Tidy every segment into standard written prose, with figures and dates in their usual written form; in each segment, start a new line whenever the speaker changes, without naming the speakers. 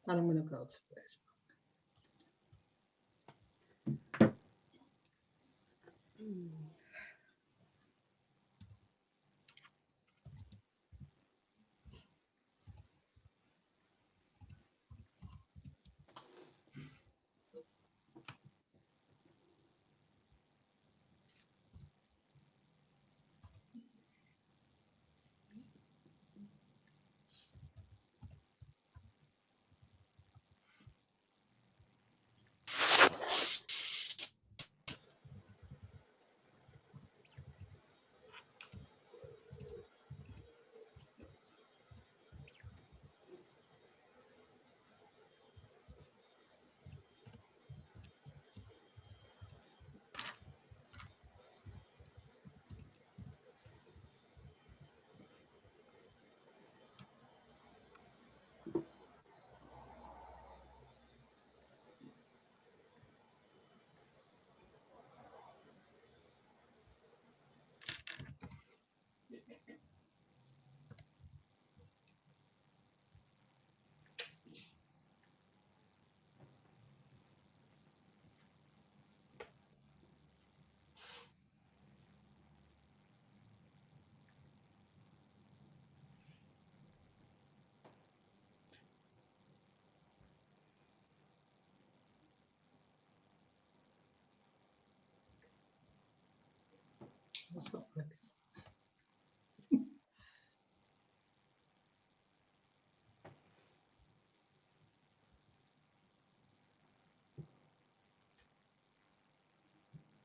And I'm going to go to Facebook. That's not working.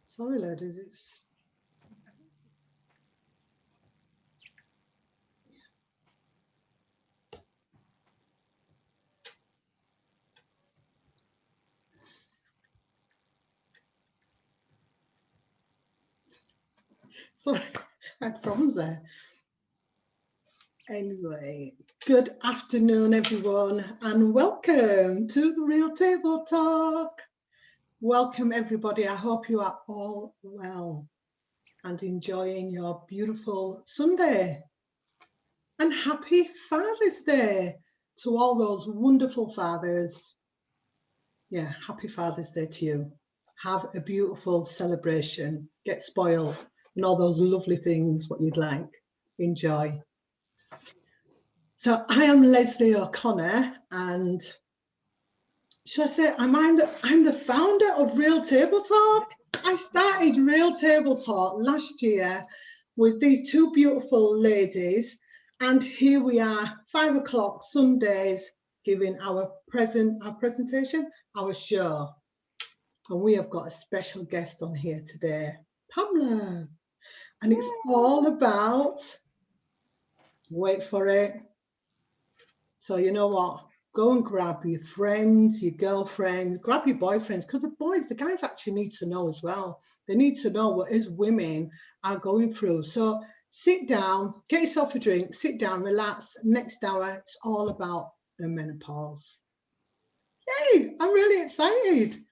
Sorry, ladies, it's... Sorry, I had problems there. Anyway, good afternoon, everyone, and welcome to the Real Table Talk. Welcome, everybody. I hope you are all well and enjoying your beautiful Sunday. And happy Father's Day to all those wonderful fathers. Yeah, happy Father's Day to you. Have a beautiful celebration. Get spoiled and all those lovely things, what you'd like. Enjoy. So I am Leslie O'Connor, and should I say I'm the founder of Real Table Talk. I started Real Table Talk last year with these two beautiful ladies, and here we are, 5 o'clock Sundays, giving our presentation, our show. And we have got a special guest on here today, Pamela. And it's all about, wait for it. So you know what? Go and grab your friends, your girlfriends, grab your boyfriends, because the guys actually need to know as well. They need to know what us women are going through. So sit down, get yourself a drink, sit down, relax. Next hour, it's all about the menopause. Yay, I'm really excited.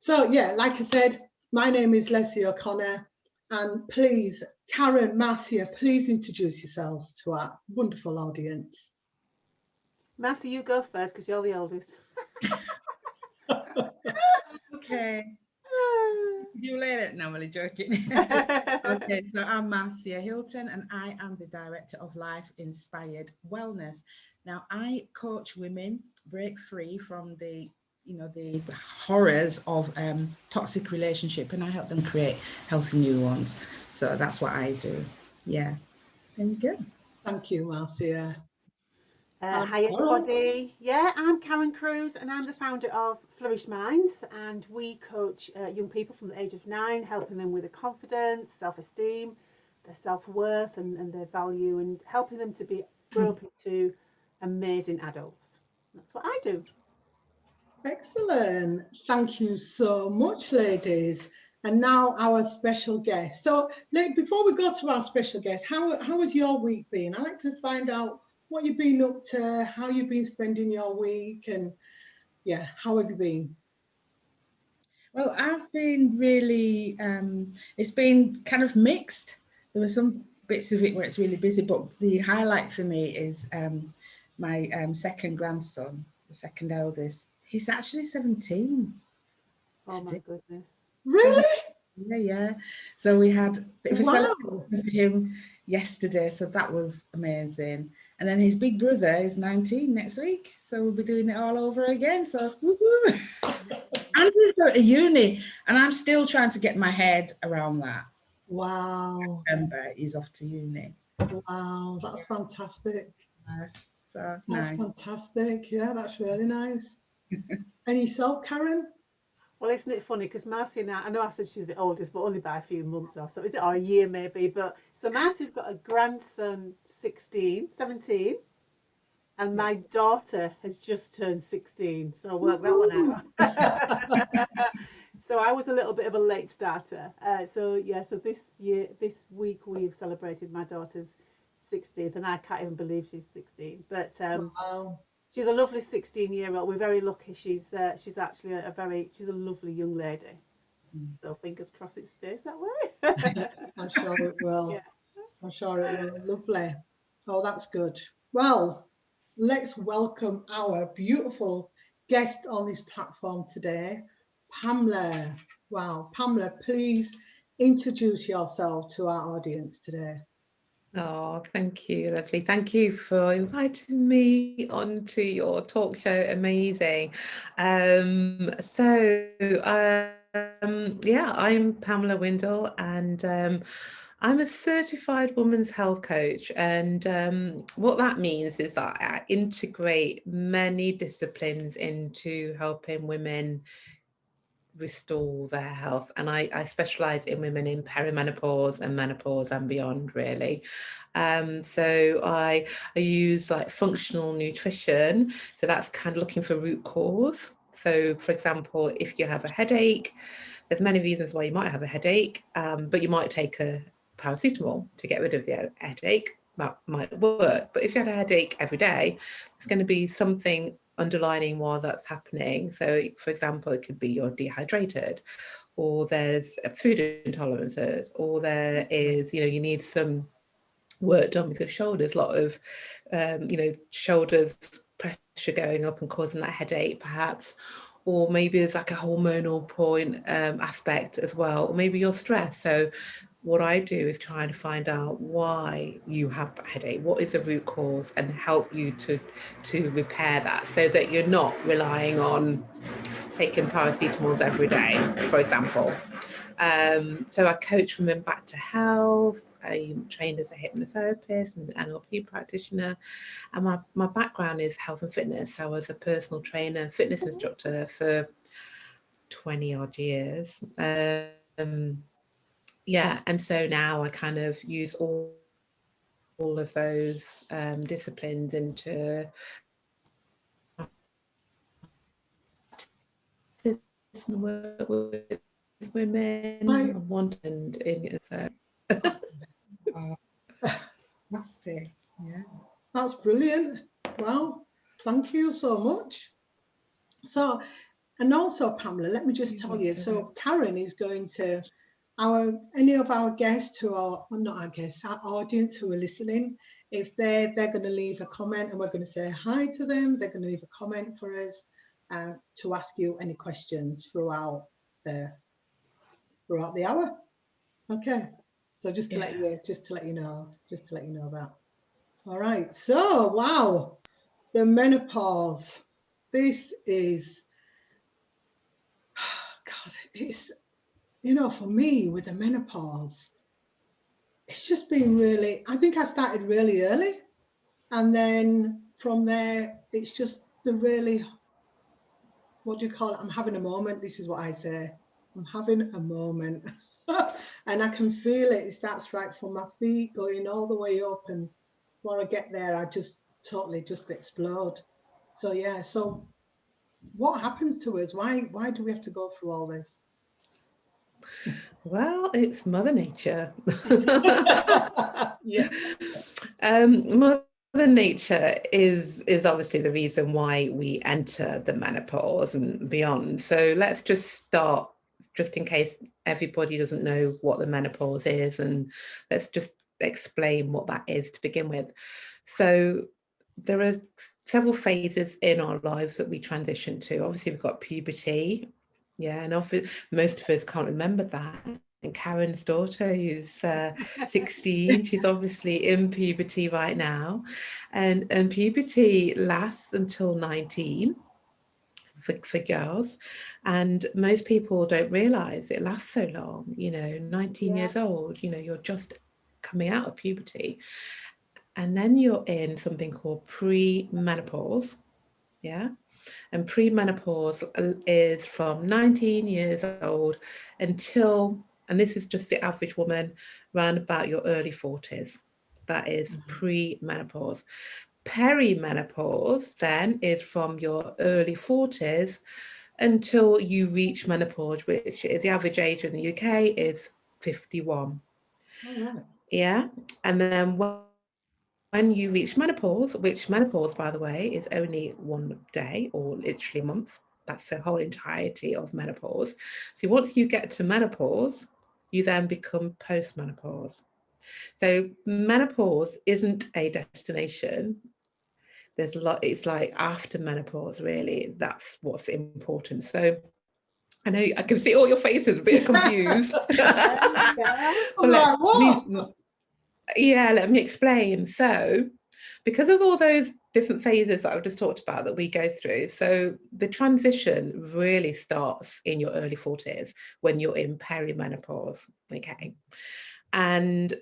So yeah, like I said, my name is Leslie O'Connor, and please, Karen, Marcia, please introduce yourselves to our wonderful audience.
Marcia, you go first because you're the oldest.
Okay. You later. No, I'm only joking. Okay, so I'm Marcia Hylton, and I am the Director of Life Inspired Wellness. Now, I coach women break free from the horrors of toxic relationship, and I help them create healthy new ones. So that's what I do. Yeah. There you go.
Thank you, Marcia.
Hi everybody. Yeah, I'm Karen Cruz, and I'm the founder of Flourish Minds, and we coach young people from the age of 9, helping them with their confidence, self-esteem, their self-worth and their value, and helping them to grow up into amazing adults. That's what I do.
Excellent. Thank you so much, ladies. And now our special guest. So before we go to our special guest, how has your week been? I like to find out what you've been up to, how you've been spending your week, and yeah, how have you been?
Well, I've been really, it's been kind of mixed. There were some bits of it where it's really busy, but the highlight for me is my second grandson. the second eldest, he's actually 17.
Oh my
today.
goodness.
Really?
Yeah. So we had a bit of a
Wow.
celebration for him yesterday, so that was amazing. And then his big brother is 19 next week, so we'll be doing it all over again. So woohoo! And he's going to uni, and I'm still trying to get my head around that.
Wow.
Remember, he's off to uni.
Wow, that's fantastic.
So
That's
nice.
fantastic. Yeah, that's really nice. And yourself, Karen?
Well, isn't it funny? Because Marcia now, I know I said she's the oldest, but only by a few months or so, is it, or a year maybe. But so Marcia's got a grandson, 16, 17, and my daughter has just turned 16. So work that one out. So I was a little bit of a late starter. So this week we've celebrated my daughter's 16th, and I can't even believe she's 16. But
Wow.
she's a lovely 16-year-old. We're very lucky. She's actually she's a lovely young lady. So fingers crossed it stays that way.
I'm sure it will.
Yeah.
I'm sure it will. Lovely. Oh, that's good. Well, let's welcome our beautiful guest on this platform today, Pamela. Wow, Pamela, please introduce yourself to our audience today.
Oh, thank you, lovely. Thank you for inviting me onto your talk show. Amazing. Yeah, I'm Pamela Windle, and I'm a certified women's health coach. And what that means is that I integrate many disciplines into helping women restore their health, and I specialize in women in perimenopause and menopause and beyond, really. So I use like functional nutrition, so that's kind of looking for root cause. So for example, if you have a headache, there's many reasons why you might have a headache, but you might take a paracetamol to get rid of the headache. That might work, but if you had a headache every day, it's going to be something underlining why that's happening. So for example, it could be you're dehydrated, or there's food intolerances, or there is, you need some work done with your shoulders, a lot of shoulders pressure going up and causing that headache perhaps, or maybe there's like a hormonal point aspect as well, or maybe you're stressed. So what I do is try and find out why you have that headache, what is the root cause, and help you to repair that, so that you're not relying on taking paracetamols every day, for example. So I coach women back to health. I'm trained as a hypnotherapist and NLP practitioner, and my background is health and fitness. I was a personal trainer and fitness instructor for 20 odd years. Yeah, and so now I kind of use all of those disciplines into work with women. I wanted in so.
Fantastic. Yeah.
That's brilliant. Well, thank you so much. So, and also, Pamela, let me just tell you, so Karen is going to, any of our guests who are, well, not our guests, our audience who are listening, if they're going to leave a comment, and we're going to say hi to them, they're going to leave a comment for us to ask you any questions throughout the hour. Okay, so just to let you know that. All right, so wow, the menopause. This is, God, it's, for me with the menopause, it's just been really, I think I started really early. And then from there, it's just the really, what do you call it? I'm having a moment. This is what I say. I'm having a moment. And I can feel it. It starts right from my feet going all the way up. And before I get there, I just totally just explode. So yeah, so what happens to us? Why do we have to go through all this?
Well, it's Mother Nature.
Yeah.
Mother Nature is obviously the reason why we enter the menopause and beyond. So let's just start, just in case everybody doesn't know what the menopause is, and let's just explain what that is to begin with. So there are several phases in our lives that we transition to. Obviously, we've got puberty. Yeah, and often most of us can't remember that. And Karen's daughter, who's 16, she's obviously in puberty right now. And puberty lasts until 19 for girls. And most people don't realise it lasts so long. 19 years old, you're just coming out of puberty. And then you're in something called pre-menopause. Yeah. And pre-menopause is from 19 years old until, and this is just the average woman, around about your early 40s. That is pre-menopause. Perimenopause then is from your early 40s until you reach menopause, which is the average age in the UK is 51.
All right.
Yeah. And then when you reach menopause, which menopause, by the way, is only one day or literally a month. That's the whole entirety of menopause. So once you get to menopause, you then become post-menopause. So menopause isn't a destination. There's a lot, it's like after menopause, really, that's what's important. So I know I can see all your faces a bit confused. Let me explain. So because of all those different phases that I've just talked about that we go through, so the transition really starts in your early 40s when you're in perimenopause, okay? And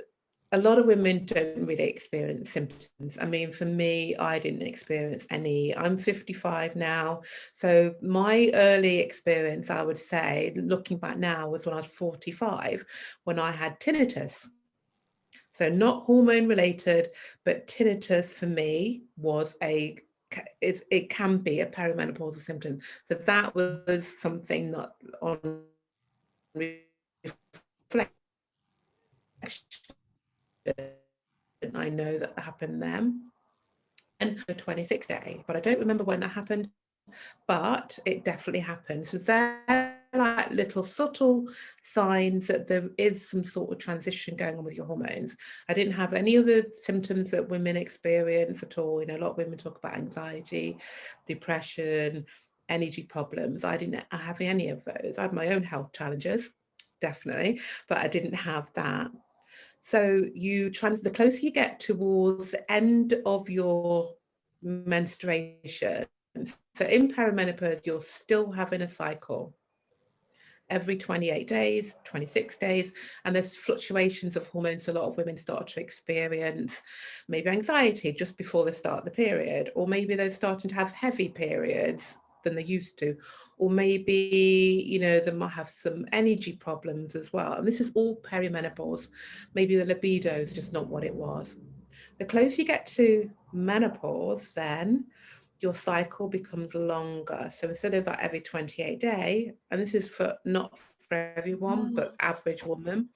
a lot of women don't really experience symptoms. I mean, for me, I didn't experience any. I'm 55 now. So my early experience, I would say, looking back now, was when I was 45, when I had tinnitus. So not hormone related, but tinnitus for me was it can be a perimenopausal symptom. So that was something that on reflection, I know that happened then. And the 26th day, but I don't remember when that happened, but it definitely happened. So they're like little subtle signs that there is some sort of transition going on with your hormones. I didn't have any other symptoms that women experience at all. A lot of women talk about anxiety, depression, energy problems. I didn't have any of those. I had my own health challenges, definitely, but I didn't have that. So the closer you get towards the end of your menstruation, so in perimenopause, you're still having a cycle every 28 days, 26 days, and there's fluctuations of hormones. A lot of women start to experience maybe anxiety just before they start the period, or maybe they're starting to have heavy periods than they used to, or maybe they might have some energy problems as well, and this is all perimenopause. Maybe the libido is just not what it was. The closer you get to menopause, then your cycle becomes longer. So instead of that every 28 day, and this is not for everyone, but average woman,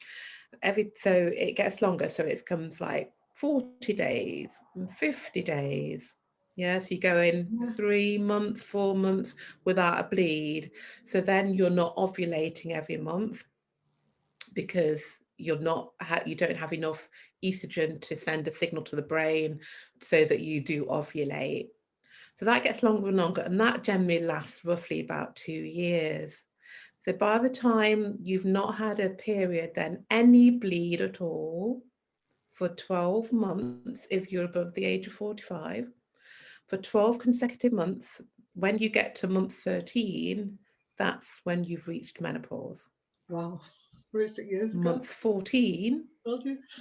so it gets longer. So it comes like 40 days and 50 days. Yeah, so you go in 3 months, 4 months without a bleed. So then you're not ovulating every month because you don't have enough estrogen to send a signal to the brain so that you do ovulate. So that gets longer and longer, and that generally lasts roughly about 2 years. So by the time you've not had a period, then any bleed at all for 12 months, if you're above the age of 45, for 12 consecutive months, when you get to month 13, that's when you've reached menopause.
Wow. Reached it years ago.
Month 14,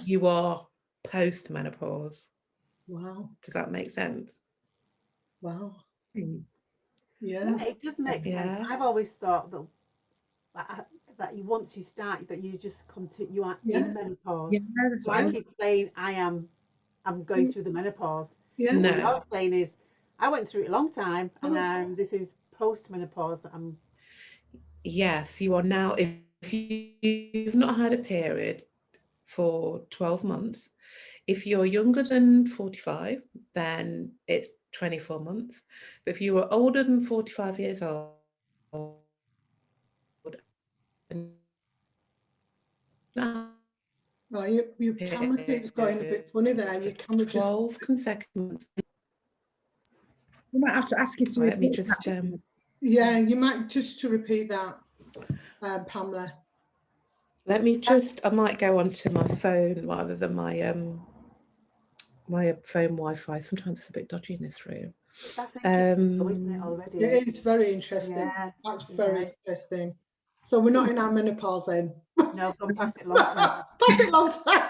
you are post-menopause.
Wow.
Does that make sense?
Wow.
Yeah, it does make sense. I've always thought that you once you start, that you just continue, you are in menopause. So I keep saying I'm going through the menopause.
Yeah.
What you're saying is I went through it a long time, and now this is post-menopause.
Yes, you are now. If you've not had a period for 12 months, if you're younger than 45, then it's 24 months. But if you are older than 45 years old,
your camera keeps going a bit funny there. Your camera
12 consecutive months.
We might have to ask you to
Let me
repeat
just
that.
Yeah, you might just to repeat that, Pamela.
let me just, I might go onto my phone rather than my my phone Wi-Fi. Sometimes it's a bit dodgy in this room.
That's interesting, though, isn't it, already?
It is very interesting.
Yeah.
That's very interesting. So we're not in our menopause then.
No, gone past it a long time.
Past it long time.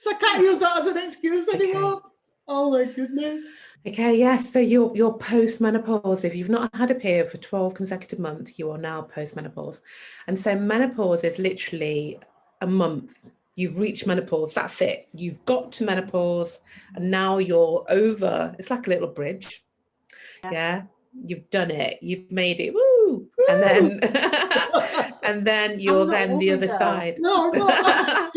So I can't use that as an excuse anymore. Oh my goodness.
Okay, yes, so you're post-menopause. If you've not had a period for 12 consecutive months, you are now post-menopause. And so menopause is literally a month. You've reached menopause, that's it. You've got to menopause and now you're over. It's like a little bridge. Yeah, you've done it. You've made it. Woo! And then and then you're then the other side.
No, I'm not.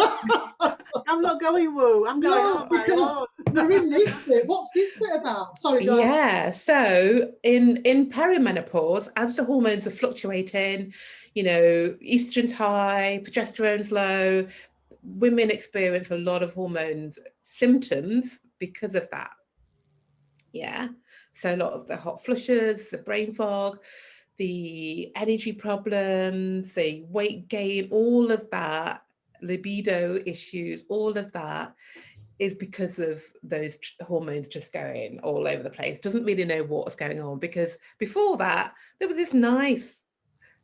I'm not going woo. I'm going, oh my Lord.
We're in this bit. What's this bit about? Sorry, go on.
Yeah, so in perimenopause, as the hormones are fluctuating, you know, estrogen's high, progesterone's low, women experience a lot of hormones symptoms because of that. Yeah, so a lot of the hot flushes, the brain fog, the energy problems, the weight gain, all of that, libido issues, all of that is because of those hormones just going all over the place. Doesn't really know what's going on, because before that there was this nice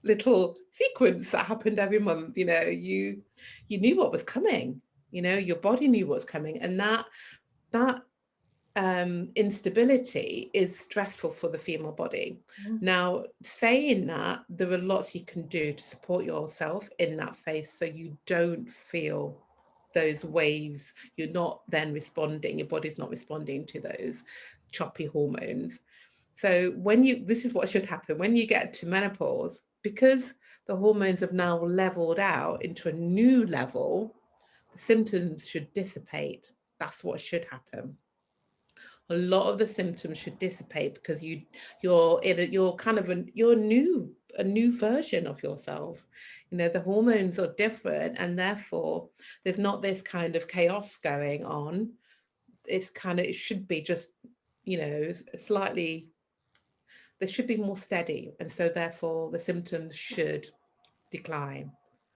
little sequence that happened every month. You know, you knew what was coming, you know, your body knew what's coming, and that instability is stressful for the female body. Now, saying that, there are lots you can do to support yourself in that phase so you don't feel those waves. You're not then responding, your body's not responding to those choppy hormones. So this is what should happen when you get to menopause, because the hormones have now leveled out into a new level, the symptoms should dissipate. That's what should happen. A lot of the symptoms should dissipate because you're a new version of yourself. You know, the hormones are different, and therefore there's not this kind of chaos going on. It should be just, you know, slightly, they should be more steady, and so therefore the symptoms should decline.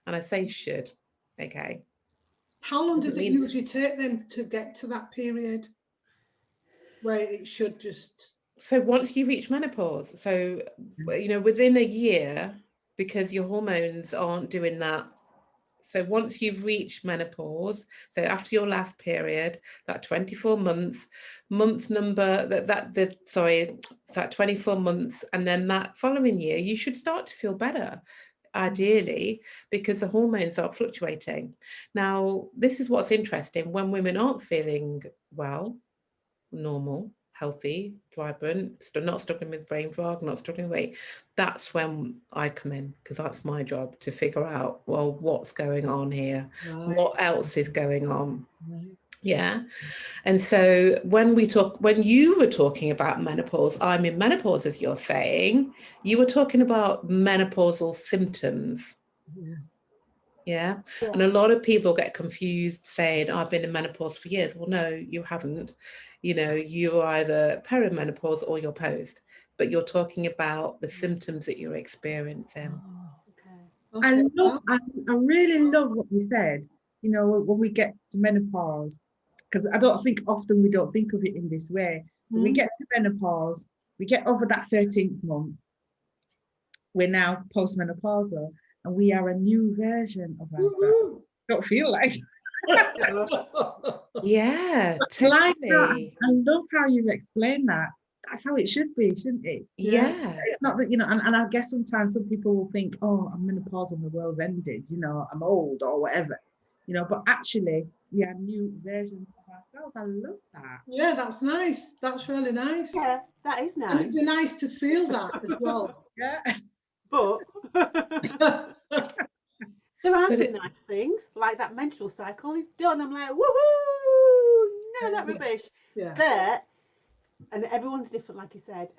And I say should. Okay.
How long does it usually take then to get to that period where it should just...
So once you reach menopause, so, you know, within a year, because your hormones aren't doing that. So once you've reached menopause, so after your last period, that 24 months, month number, that 24 months, and then that following year, you should start to feel better, ideally, because the hormones are fluctuating. Now, this is what's interesting. When women aren't feeling well, normal, healthy, vibrant, not struggling with brain fog, not struggling with weight, that's when I come in, because that's my job to figure out, well, what's going on here? Right. What else is going on? Right. Yeah. And so when you were talking about menopause, I'm in menopause, as you're saying, you were talking about menopausal symptoms. Yeah. And a lot of people get confused saying, I've been in menopause for years. Well, no, you haven't. You know, you're either perimenopause or you're post, but you're talking about the symptoms that you're experiencing.
I really love what you said, you know, when we get to menopause, because I don't think often we don't think of it in this way. When we get to menopause, we get over that 13th month, we're now postmenopausal, and we are a new version of ourselves. Don't feel like
yeah, totally.
Like that. I love how you explain that. That's how it should be, shouldn't it?
Yeah.
It's not that, you know, and I guess sometimes some people will think, oh, I'm menopausal and the world's ended, you know, I'm old or whatever, you know, but actually we are new versions of ourselves. I love that.
Yeah, that's nice. That's really nice.
Yeah, that is nice.
And it'd be nice to feel that as well.
Yeah.
But there are some nice things, like that menstrual cycle is done. I'm like, woohoo! None of that rubbish.
Yeah.
But, and everyone's different, like you said.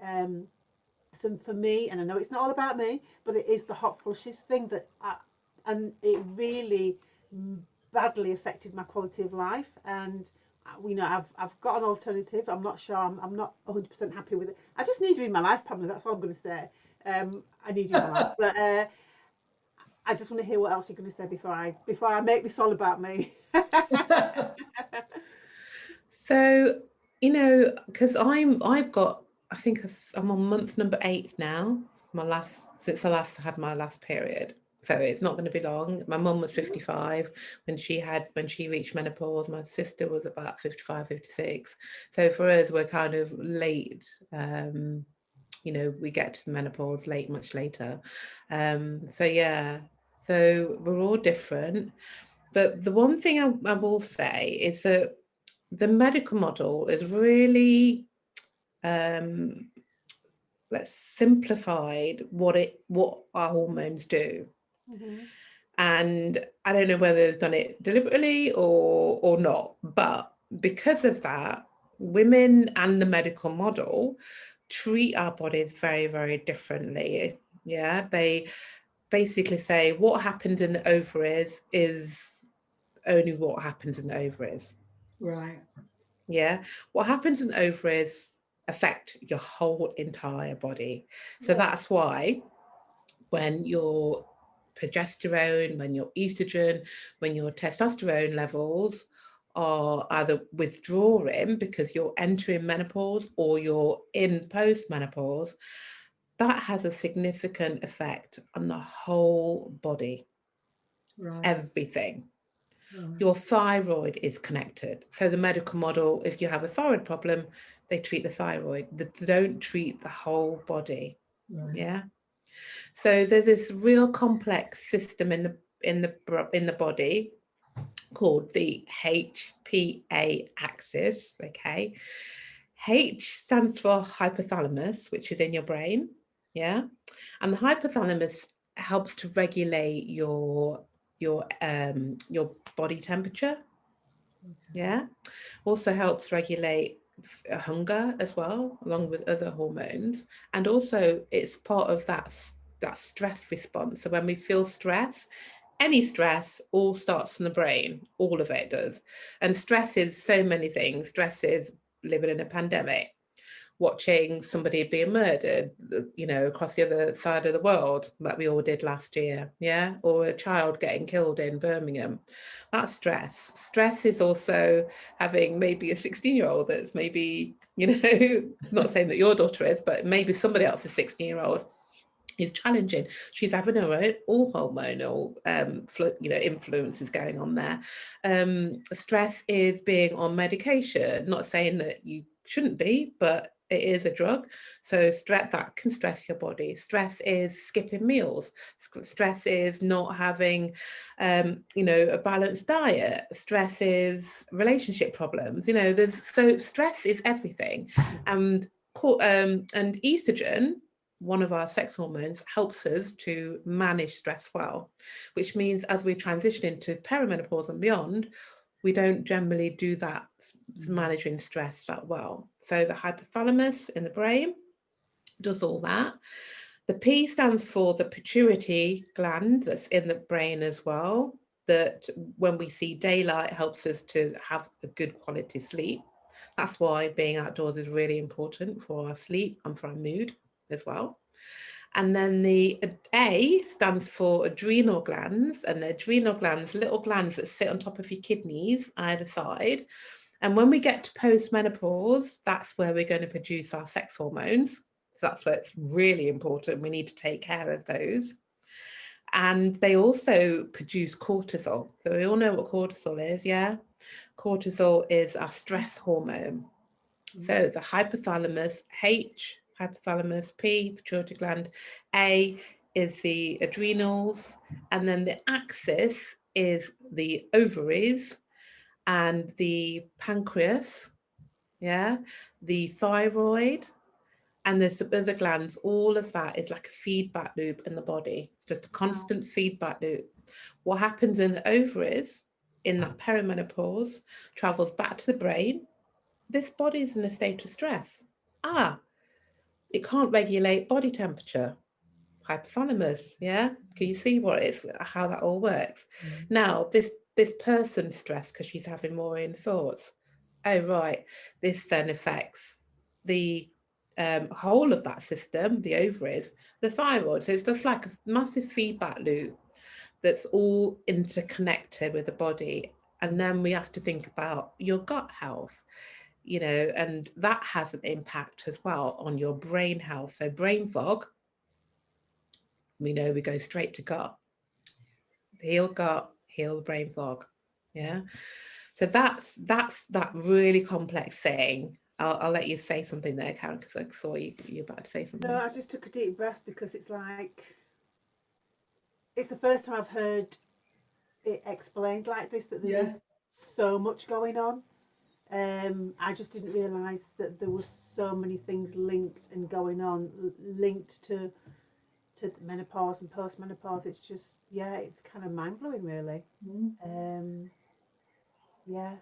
So for me, and I know it's not all about me, but it is the hot flushes thing and it really badly affected my quality of life and you know, I've got an alternative. I'm not sure. I'm not 100% happy with it. I just need you in my life, Pamela. That's all I'm going to say. I need you in my life, but I just want to hear what else you're going to say before I make this all about me.
So, you know, because I've got, I think I'm on month number 8 now, since I last had my last period. So it's not going to be long. My mum was 55 when she reached menopause. My sister was about 55, 56. So for us, we're kind of late. You know, we get to menopause late, much later. So yeah, so we're all different. But the one thing I will say is that the medical model is really let's simplified what our hormones do.
Mhm.
And I don't know whether they've done it deliberately or not, but because of that, women and the medical model treat our bodies very, very differently. Yeah, they basically say what happens in the ovaries is only what happens in the ovaries.
Right.
Yeah, what happens in the ovaries affect your whole entire body. So
Yeah.
that's why when your progesterone, when your estrogen, when your testosterone levels are either withdrawing because you're entering menopause or you're in post-menopause, that has a significant effect on the whole body,
Right.
everything.
Right.
Your thyroid is connected. So the medical model, if you have a thyroid problem, they treat the thyroid. They don't treat the whole body.
Right.
Yeah. So there's this real complex system in the body called the Hpa axis. Okay. H stands for hypothalamus, which is in your brain. Yeah. And the hypothalamus helps to regulate your body temperature.
Okay.
Yeah. Also helps regulate hunger as well, along with other hormones. And also it's part of that stress response. So when we feel stress, any stress all starts from the brain, all of it does. And stress is so many things. Stress is living in a pandemic, watching somebody being murdered, you know, across the other side of the world, like we all did last year, yeah, or a child getting killed in Birmingham. That's stress. Stress is also having maybe a 16-year-old that's maybe, you know, not saying that your daughter is, but maybe somebody else's 16-year-old is challenging. She's having her own all hormonal influences going on there. Stress is being on medication, not saying that you shouldn't be, but it is a drug. So stress, that can stress your body. Stress is skipping meals. Stress is not having a balanced diet. Stress is relationship problems. You know, so stress is everything. And estrogen, one of our sex hormones, helps us to manage stress well, which means as we transition into perimenopause and beyond, we don't generally do that, managing stress that well. So the hypothalamus in the brain does all that. The P stands for the pituitary gland that's in the brain as well, that when we see daylight helps us to have a good quality sleep. That's why being outdoors is really important for our sleep and for our mood as well. And then the A stands for adrenal glands, and the adrenal glands, little glands that sit on top of your kidneys either side. And when we get to post-menopause, that's where we're going to produce our sex hormones. So that's where it's really important. We need to take care of those. And they also produce cortisol. So we all know what cortisol is, yeah? Cortisol is our stress hormone. So the hypothalamus, H, hypothalamus, P, pituitary gland, A is the adrenals, and then the axis is the ovaries and the pancreas, yeah, the thyroid, and there's some other glands. All of that is like a feedback loop in the body. It's just a constant feedback loop. What happens in the ovaries in that perimenopause travels back to the brain. This body is in a state of stress. It can't regulate body temperature. Hypothalamus, yeah? Can you see how that all works? Now, this person's stressed because she's having more in thoughts. oh, right, this then affects the whole of that system, the ovaries, the thyroid. So it's just like a massive feedback loop that's all interconnected with the body. And then we have to think about your gut health, you know, and that has an impact as well on your brain health. So brain fog, we know we go straight to gut. Heal gut, heal brain fog. Yeah. So that's that really complex thing. I'll let you say something there, Karen, because I saw you're about to say something.
No, I just took a deep breath because it's like, it's the first time I've heard it explained like this, that there is so much going on. I just didn't realise that there was so many things linked and going on, linked to menopause and post-menopause. It's just, yeah, it's kind of mind-blowing, really. Yeah.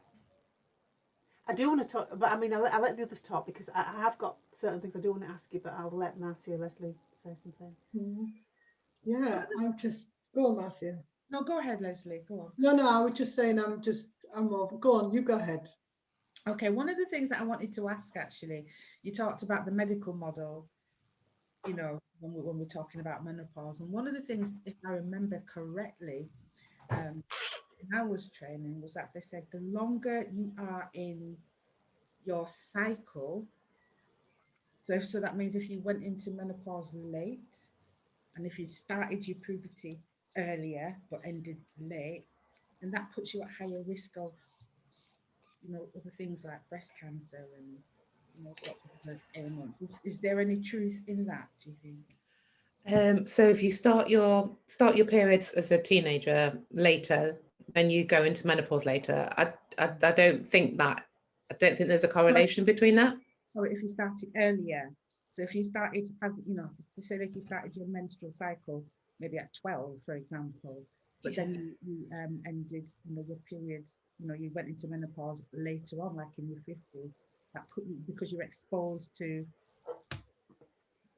I do want to talk, but I mean, I'll let the others talk, because I have got certain things I do want to ask you, but I'll let Marcia, Leslie say something.
Yeah, I'm just, go on, Marcia.
No, go ahead, Leslie, go on.
No, I was just saying, I'm over. Go on, you go ahead.
Okay, one of the things that I wanted to ask, actually, you talked about the medical model, you know, when we're talking about menopause. And one of the things, if I remember correctly, when I was training, was that they said the longer you are in your cycle, so that means if you went into menopause late, and if you started your puberty earlier but ended late, then that puts you at higher risk of, you know, other things like breast cancer and, you know, sorts of other ailments. Is there any truth in that, do you think?
So if you start your periods as a teenager later, then you go into menopause later. I don't think there's a correlation between that.
So if you started earlier, so if you started to have, you know, say if you started your menstrual cycle maybe at 12, for example, but then you ended, you know, your periods, you know, you went into menopause later on, like in your 50s, that put you, because you're exposed to,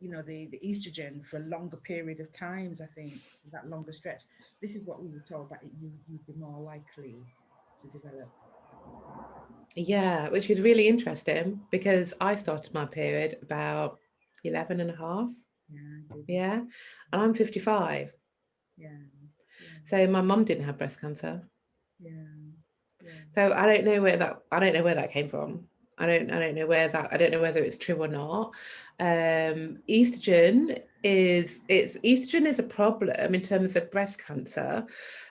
you know, the estrogen for a longer period of times, I think, that longer stretch. This is what we were told, that you'd be more likely to develop.
Yeah, which is really interesting, because I started my period about 11 and a half. Yeah. And I'm 55.
Yeah.
So my mum didn't have breast cancer.
Yeah.
So I don't know where that came from. I don't know whether it's true or not. Estrogen is a problem in terms of breast cancer.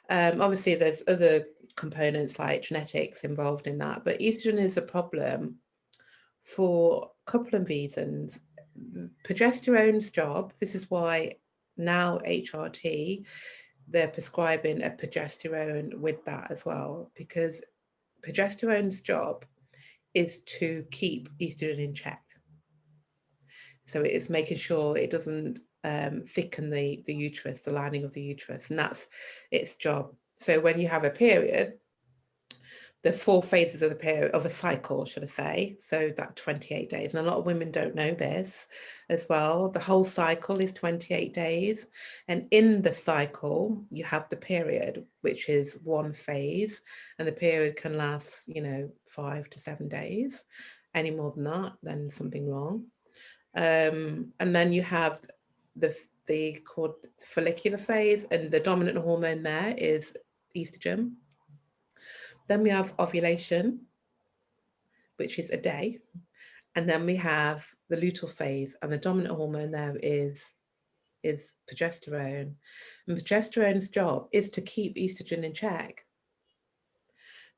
Obviously there's other components like genetics involved in that, but estrogen is a problem for a couple of reasons. Progesterone's job, this is why now HRT, they're prescribing a progesterone with that as well, because progesterone's job is to keep estrogen in check. So it is making sure it doesn't thicken the uterus, the lining of the uterus, and that's its job. So when you have a period, the 4 phases of the period, of a cycle, should I say, so that 28 days, and a lot of women don't know this as well. The whole cycle is 28 days, and in the cycle you have the period, which is 1 phase, and the period can last, you know, 5 to 7 days. Any more than that, then something wrong. And then you have the called follicular phase, and the dominant hormone there is estrogen. Then we have ovulation, which is a day. And then we have the luteal phase, and the dominant hormone there is progesterone. And progesterone's job is to keep estrogen in check.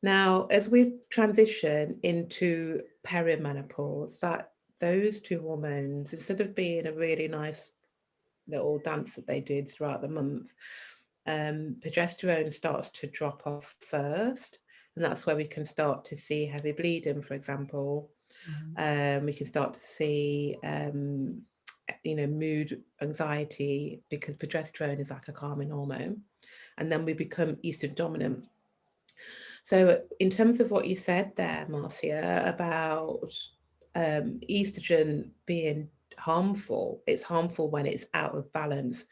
Now, as we transition into perimenopause, those 2 hormones, instead of being a really nice little dance that they did throughout the month, progesterone starts to drop off first. And that's where we can start to see heavy bleeding, for example. We can start to see, you know, mood, anxiety, because progesterone is like a calming hormone. And then we become estrogen dominant. So in terms of what you said there, Marcia, about estrogen being harmful, it's harmful when it's out of balance.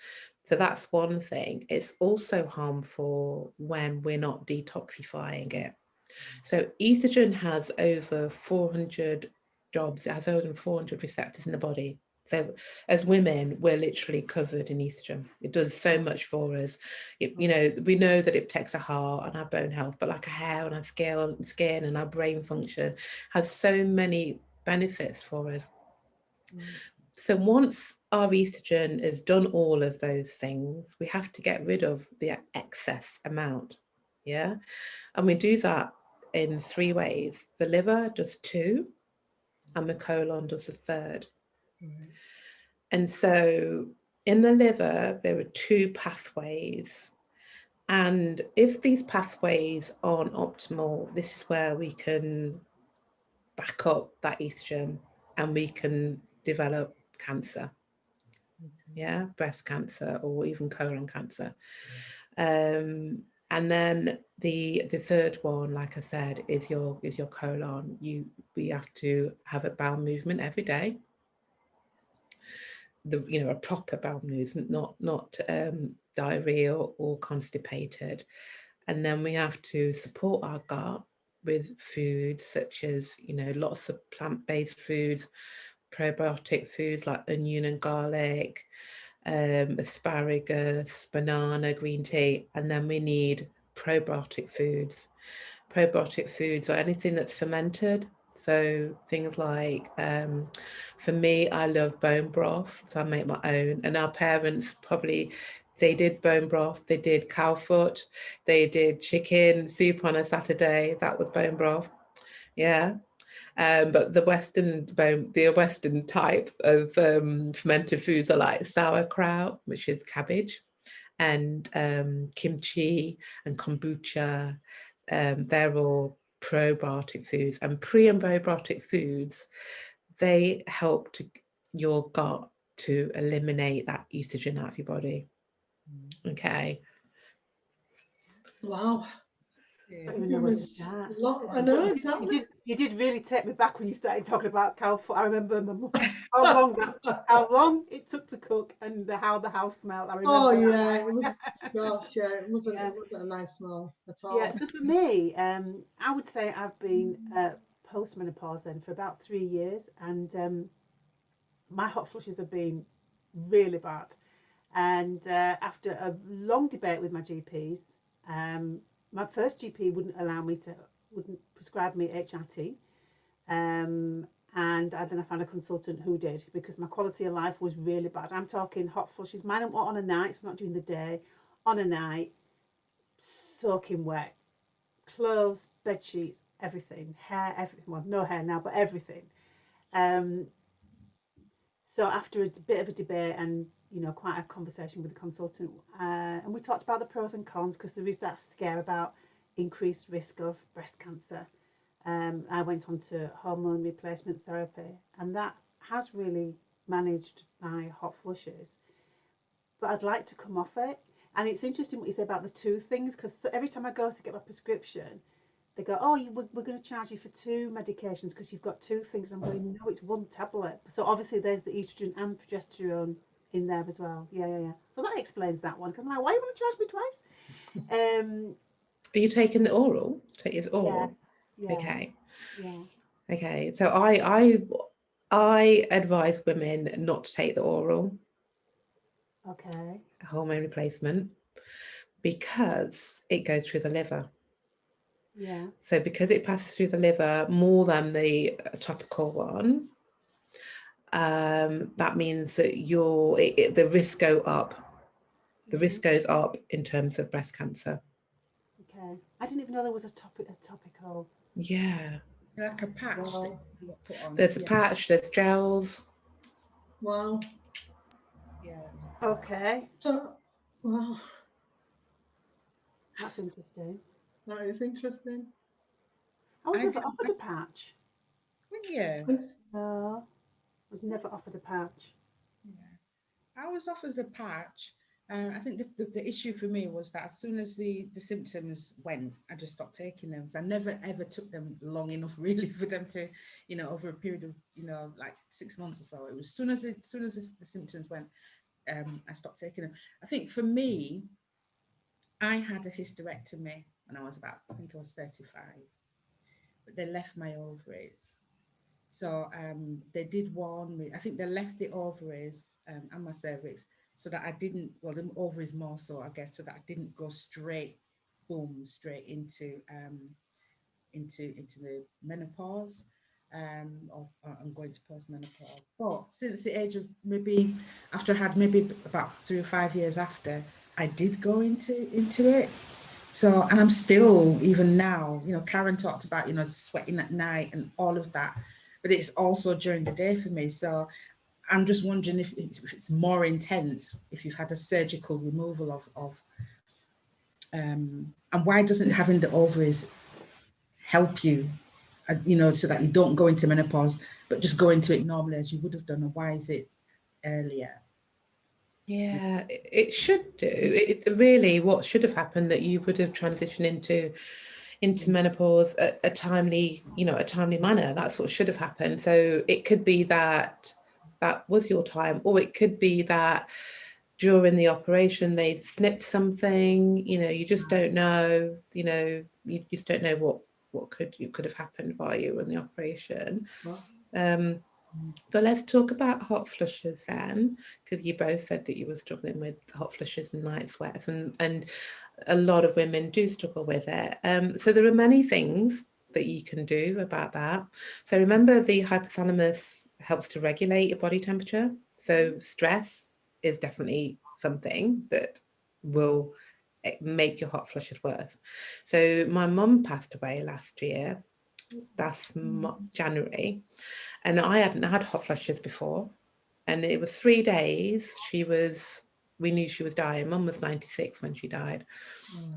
So that's one thing. It's also harmful when we're not detoxifying it. So estrogen has over 400 jobs. It has over 400 receptors in the body. So as women, we're literally covered in estrogen. It does so much for us. You know, we know that it protects our heart and our bone health, but like our hair and our skin and our brain function has so many benefits for us. So once our estrogen has done all of those things, we have to get rid of the excess amount. Yeah. And we do that in 3 ways. The liver does 2 and the colon does a third. And so in the liver, there are 2 pathways. And if these pathways aren't optimal, this is where we can back up that estrogen and we can develop cancer. Yeah, breast cancer or even colon cancer. And then the third one, like I said, is your colon. We have to have a bowel movement every day. A proper bowel movement, not diarrhea or constipated. And then we have to support our gut with foods such as, lots of plant-based foods, probiotic foods like onion and garlic, asparagus, banana, green tea, and then we need probiotic foods. Probiotic foods are anything that's fermented. So things like, for me, I love bone broth, so I make my own. And our parents they did bone broth, they did cow foot, they did chicken soup on a Saturday. That was bone broth. Yeah. But the Western type of fermented foods are like sauerkraut, which is cabbage, and kimchi and kombucha. They're all probiotic foods, and pre and probiotic foods, they help your gut to eliminate that estrogen out of your body. Okay.
Wow.
I don't even know where to start.
I know, exactly.
You did really take me back when you started talking about cow foot. I remember how long it took to cook and how the house smelled. I remember.
Oh yeah, it was. Gosh, yeah, it wasn't a nice smell at all.
Yeah. So for me, I would say I've been post-menopause then for about 3 years, and my hot flushes have been really bad. And after a long debate with my GPs, my first GP wouldn't prescribe me HRT. And then I found a consultant who did, because my quality of life was really bad. I'm talking hot flushes. Mine were on a night, so not during the day. On a night, soaking wet, clothes, bed sheets, everything, hair, everything. Well, no hair now, but everything. So after a bit of a debate and quite a conversation with the consultant, and we talked about the pros and cons, because there is that scare about increased risk of breast cancer. I went on to hormone replacement therapy, and that has really managed my hot flushes. But I'd like to come off it. And it's interesting what you say about the 2 things, because every time I go to get my prescription, they go, oh, we're going to charge you for 2 medications because you've got 2 things. And I'm going, no, it's 1 tablet. So obviously there's the estrogen and progesterone in there as well. Yeah. So that explains that one. Because I'm like, why are you going to charge me twice?
Are you taking the oral? Take it oral?
Yeah.
Okay.
Yeah.
Okay. So I advise women not to take the oral.
Okay.
Hormone replacement, because it goes through the liver.
Yeah.
So because it passes through the liver more than the topical one, that means that the risk go up. The risk goes up in terms of breast cancer.
Okay. I didn't even know there was a topical.
Yeah.
Like a patch.
Wow.
Put on.
There's a patch, there's gels.
Wow.
Yeah.
Okay.
So, wow.
That's interesting.
That is interesting.
I was never offered a patch.
Yeah.
No, I was never offered a patch.
Yeah. I was offered a patch. I think the issue for me was that as soon as the symptoms went, I just stopped taking them. So I never ever took them long enough really for them to, over a period of, like 6 months or so. It was as soon as the symptoms went, I stopped taking them. I think for me, I had a hysterectomy when I was 35. but they left my ovaries. So they did warn me. I think they left the ovaries and my cervix so that I didn't, well, the ovaries more so, I guess, so that I didn't go straight, boom, straight into the menopause, or I'm going to postmenopause. But since the age of maybe, after I had maybe about 3 or 5 years after, I did go into it. So, and I'm still, even now, you know, Karen talked about, you know, sweating at night and all of that, but it's also during the day for me. So I'm just wondering if it's more intense if you've had a surgical removal of and why doesn't having the ovaries help you, you know, so that you don't go into menopause, but just go into it normally as you would have done? And why is it earlier?
Yeah, it should do. It really, what should have happened, that you would have transitioned into menopause at a timely, you know, a timely manner. That's what should have happened. So it could be that that was your time, or it could be that during the operation they snipped something, you know, you just don't know, you know, you just don't know what could have happened by you in the operation. But let's talk about hot flushes then, because you both said that you were struggling with hot flushes and night sweats, and a lot of women do struggle with it. So there are many things that you can do about that. So remember, the hypothalamus helps to regulate your body temperature. So stress is definitely something that will make your hot flushes worse. So my mum passed away last year, that's January, and I hadn't had hot flushes before. And it was 3 days. We knew she was dying. Mum was 96 when she died.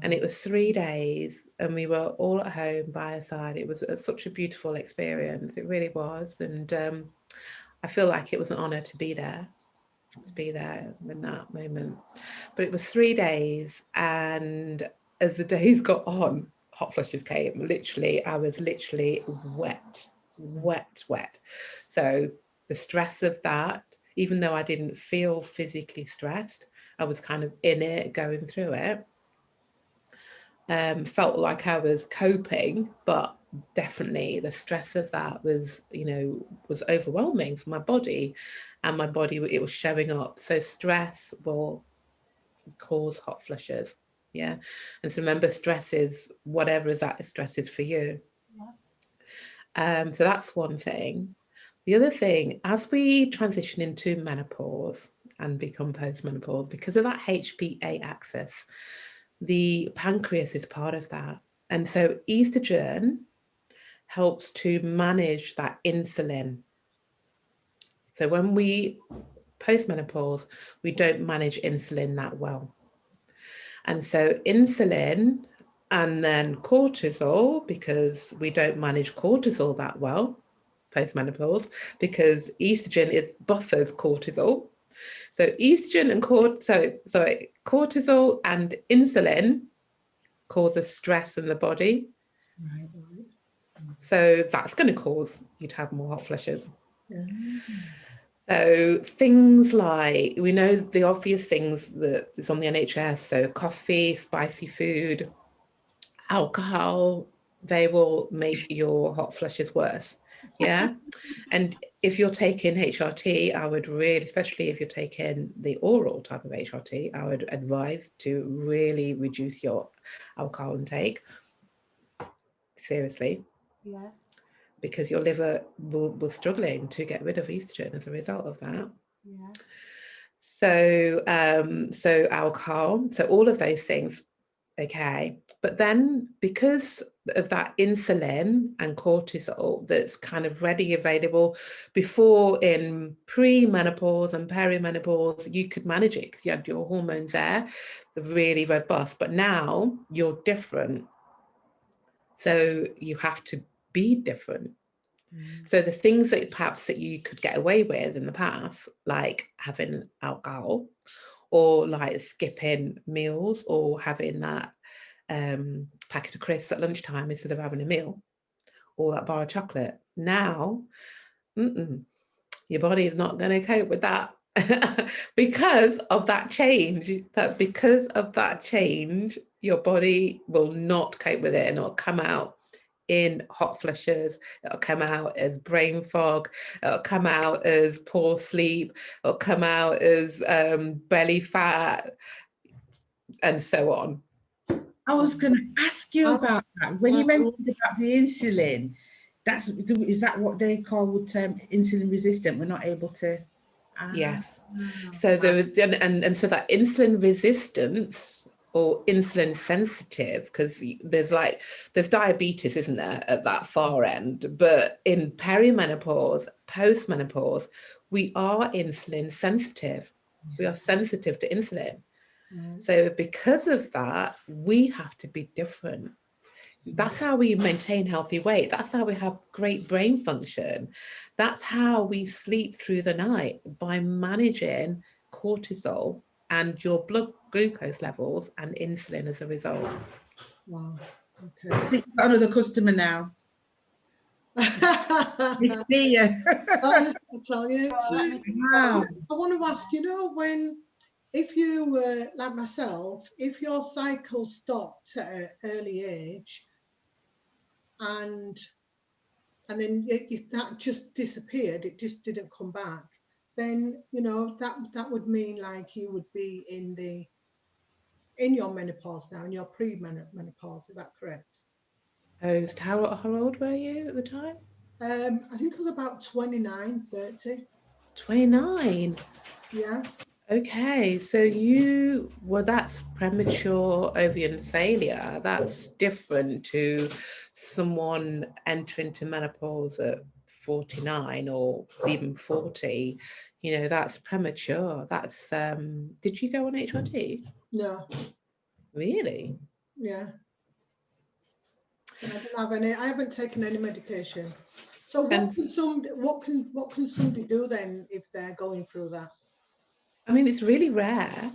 And it was 3 days, and we were all at home by her side. It was such a beautiful experience. It really was. And I feel like it was an honor to be there in that moment. But it was 3 days, and as the days got on, hot flushes came. Literally, I was literally wet. So the stress of that, even though I didn't feel physically stressed, I was kind of in it, going through it. Felt like I was coping, but definitely the stress of that was, you know, was overwhelming for my body, and my body, it was showing up. So stress will cause hot flushes. Yeah. And so remember, stress is whatever that stress is for you. So that's one thing. The other thing, as we transition into menopause and become postmenopause, because of that Hpa axis, the pancreas is part of that. And so estrogen helps to manage that insulin. So when we postmenopause, we don't manage insulin that well. And so insulin and then cortisol, because we don't manage cortisol that well postmenopause, because estrogen buffers cortisol. So estrogen and cortisol and insulin causes stress in the body.
Right.
So that's going to cause you to have more hot flushes.
Yeah.
So things like, we know the obvious things that is on the NHS, so coffee, spicy food, alcohol, they will make your hot flushes worse. Yeah. And if you're taking HRT, I would really, especially if you're taking the oral type of HRT, I would advise to really reduce your alcohol intake. Seriously.
Yeah.
Because your liver will struggling to get rid of estrogen as a result of that.
Yeah.
So alcohol, so all of those things. Okay, but then because of that insulin and cortisol that's kind of ready, available, before in pre-menopause and perimenopause, you could manage it because you had your hormones there, really robust, but now you're different. So you have to be different. So the things that perhaps that you could get away with in the past, like having alcohol, or like skipping meals, or having that packet of crisps at lunchtime instead of having a meal, or that bar of chocolate. Now, your body is not going to cope with that because of that change. Because of that change, your body will not cope with it, and it'll come out in hot flushes, it'll come out as brain fog, it'll come out as poor sleep, it'll come out as belly fat, and so on.
I was going to ask you about that. When you mentioned about the insulin, is that what they call insulin resistant? We're not able to.
Yes. So there was, and so that insulin resistance or insulin sensitive, because there's diabetes, isn't there, at that far end, but in perimenopause, postmenopause, we are insulin sensitive. We are sensitive to insulin. So because of that, we have to be different. That's how we maintain healthy weight. That's how we have great brain function. That's how we sleep through the night, by managing cortisol and your blood glucose levels and insulin as a result.
Wow. Okay.
I think we've got another customer now. It's Mia.
I tell you. So,
Wow.
I want to ask, if you were like myself, if your cycle stopped at an early age, and then that just disappeared, it just didn't come back, then that would mean like you would be in your menopause now, in your pre-menopause. Is that correct?
How old were you at the time?
I think it was about 29, 30.
29.
Yeah.
Okay, so that's premature ovarian failure. That's different to someone entering into menopause at 49 or even 40. That's premature. That's, did you go on HRT?
No.
Really?
Yeah. I don't have any. I haven't taken any medication. So what can somebody do then if they're going through that?
I mean, it's really rare.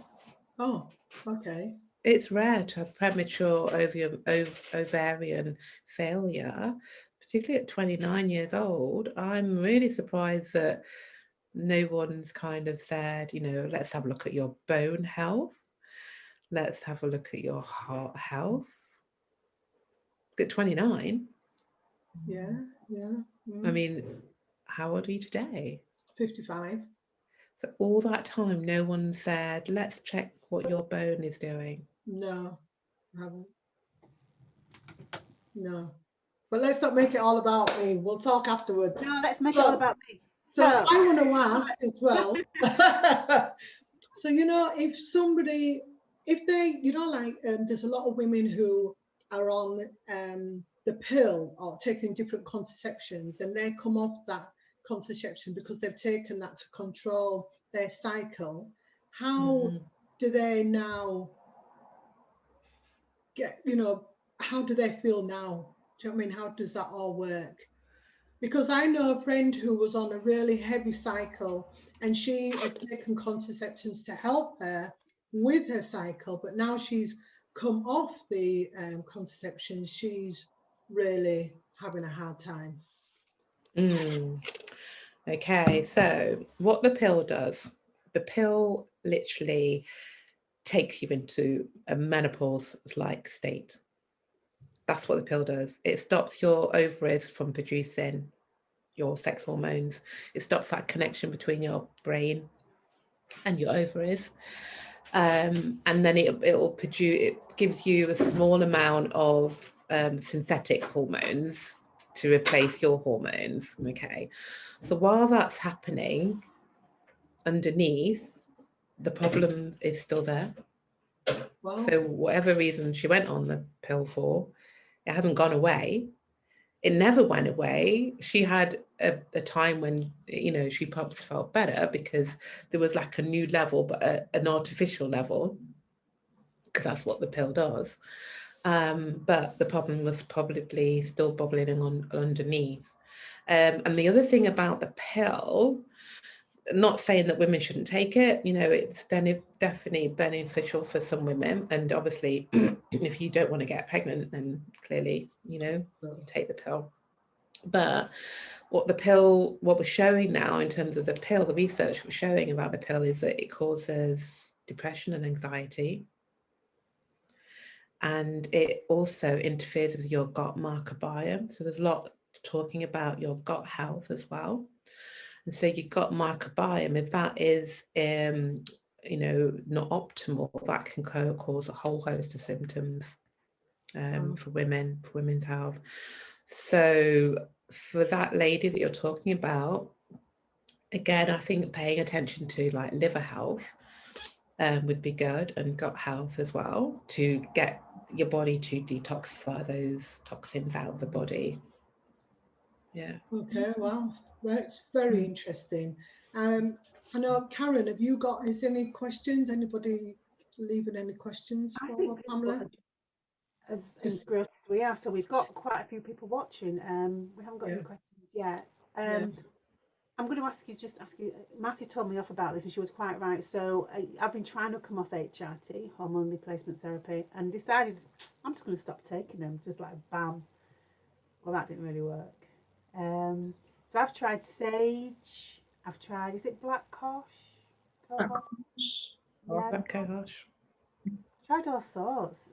Oh, okay.
It's rare to have premature ovarian failure, particularly at 29 years old. I'm really surprised that no one's kind of said, let's have a look at your bone health. Let's have a look at your heart health. At 29.
Yeah.
I mean, how old are you today?
55.
So all that time, no one said, let's check what your bone is doing.
No, I haven't. No. But let's not make it all about me. We'll talk afterwards.
No, let's make it all about me.
So I want to ask as well. So, if they, there's a lot of women who are on the pill or taking different contraceptions, and they come off that contraception because they've taken that to control their cycle. How do they now get, how do they feel now? Do you know what I mean? How does that all work? Because I know a friend who was on a really heavy cycle, and she had taken contraceptions to help her with her cycle, but now she's come off the contraception, she's really having a hard time.
Okay, so what the pill does, the pill literally takes you into a menopause-like state. That's what the pill does. It stops your ovaries from producing your sex hormones. It stops that connection between your brain and your ovaries. And then it gives you a small amount of synthetic hormones to replace your hormones. Okay, so while that's happening, underneath, the problem is still there. Wow. So whatever reason she went on the pill for, it hasn't gone away. It never went away. She had a time when, she perhaps felt better because there was like a new level, but an artificial level, because that's what the pill does. But the problem was probably still bubbling on underneath. And the other thing about the pill, not saying that women shouldn't take it, it's definitely beneficial for some women. And obviously, if you don't want to get pregnant, then clearly, you take the pill. But what we're showing now in terms of the pill, the research we're showing about the pill is that it causes depression and anxiety. and it also interferes with your gut microbiome. So there's a lot talking about your gut health as well. And so your gut microbiome, if that is, you know, not optimal, that can cause a whole host of symptoms for women's health. So for that lady that you're talking about, again, I think paying attention to like liver health would be good, and gut health as well, to get your body to detoxify those toxins out of the body. Yeah.
Okay, well, that's very interesting. I know, Karen, have you got any questions? Anybody leaving any questions
I
for
think
Pamela?
people are as engrossed as we are, so we've got quite a few people watching. We haven't got any questions yet. I'm going to ask you, Marcia told me off about this and she was quite right. So I've been trying to come off HRT, hormone replacement therapy, and decided I'm just going to stop taking them, just like bam. Well, that didn't really work. So I've tried sage, I've tried, is it black cohosh? Yeah,
Cohosh.
tried all sorts.